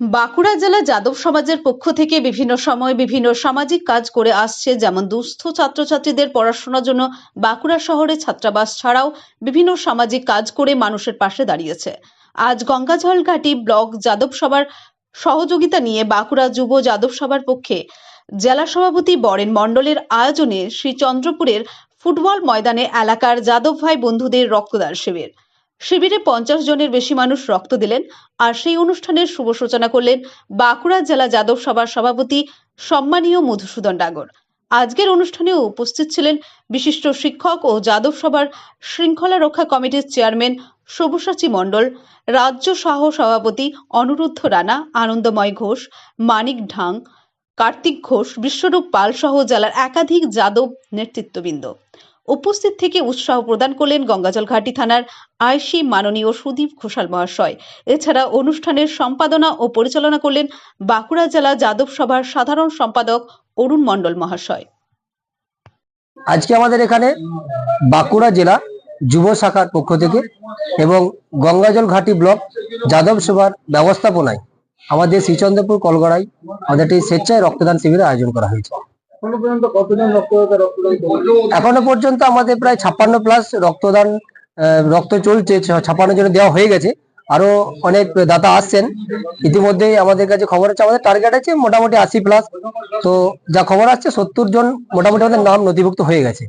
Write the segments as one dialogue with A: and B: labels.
A: বাঁকুড়া জেলা যাদব সমাজের পক্ষ থেকে বিভিন্ন সময় বিভিন্ন সামাজিক কাজ করে আসছে, যেমন দুস্থ ছাত্রছাত্রীদের পড়াশোনার জন্য বাঁকুড়া শহরে ছাত্রাবাস ছাড়াও বিভিন্ন সামাজিক কাজ করে মানুষের পাশে দাঁড়িয়েছে। আজ গঙ্গাজল ঘাটি ব্লক যাদব সভার সহযোগিতা নিয়ে বাঁকুড়া যুব যাদব সভার পক্ষে জেলা সভাপতি বরেন মণ্ডলের আয়োজনে শ্রীচন্দ্রপুরের ফুটবল ময়দানে এলাকার যাদব ভাই বন্ধুদের রক্তদান শিবির। শিবিরে 50 জনের বেশি মানুষ রক্ত দিলেন। আর সেই অনুষ্ঠানের শুভ সূচনা করলেন বাঁকুড়া জেলা যাদব সভার সভাপতি সম্মানীয় মধুসূদন ডাগর। আজকের অনুষ্ঠানে উপস্থিত ছিলেন বিশিষ্ট শিক্ষক ও যাদব সভার শৃঙ্খলা রক্ষা কমিটির চেয়ারম্যান সব্যসাচী মণ্ডল, রাজ্য সহ সভাপতি অনুরুদ্ধ রানা, আনন্দময় ঘোষ, মানিক ঢাং, কার্তিক ঘোষ, বিশ্বরূপ পাল সহ জেলার একাধিক যাদব নেতৃত্ববৃন্দ। উপস্থিত থেকে উৎসাহ প্রদান করলেন গঙ্গাজল ঘাটি থানার আইসি মাননীয় সুদীপ ঘোষাল মহাশয়। এছাড়া অনুষ্ঠানের সম্পাদনা ও পরিচালনা করলেন বাঁকুড়া জেলা যাদব সভার সাধারণ সম্পাদক অরুণ মণ্ডল মহাশয়।
B: আজকে আমাদের এখানে বাঁকুড়া জেলা যুব শাখার পক্ষ থেকে এবং গঙ্গাজল ঘাটি ব্লক যাদব সভার ব্যবস্থাপনায় আমাদের শ্রীচন্দ্রপুর কলগড়ায় আমাদের একটি স্বেচ্ছায় রক্তদান শিবিরের আয়োজন করা হয়েছে। এখনো পর্যন্ত আমাদের প্রায় 56+ রক্ত চলছে, 56 জনের দেওয়া হয়ে গেছে। আরো অনেক দাতা আসছেন ইতিমধ্যেই। আমাদের কাছে খবর আছে, আমাদের টার্গেট আছে মোটামুটি 80+। তো যা খবর আসছে 70 জন মোটামুটি আমাদের নাম নথিভুক্ত হয়ে গেছে।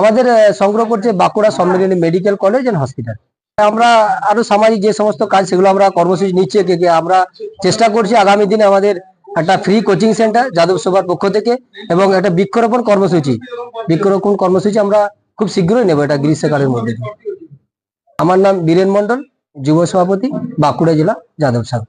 B: আমাদের সংগ্রহ করছে বাঁকুড়া সম্মিলনী মেডিকেল কলেজ এন্ড হসপিটাল। আমরা আরো সামাজিক যে সমস্ত কাজ সেগুলো আমরা কর্মসূচি নিচ্ছি। আমরা চেষ্টা করছি আগামী দিনে আমাদের একটা ফ্রি কোচিং সেন্টার যাদব সভার পক্ষ থেকে এবং একটা বৃক্ষরোপণ কর্মসূচি আমরা খুব শীঘ্রই নেব, এটা গ্রীষ্মকালের মধ্যে। আমার নাম বীরেন মণ্ডল, যুব সভাপতি, বাঁকুড়া জেলা যাদব সভা।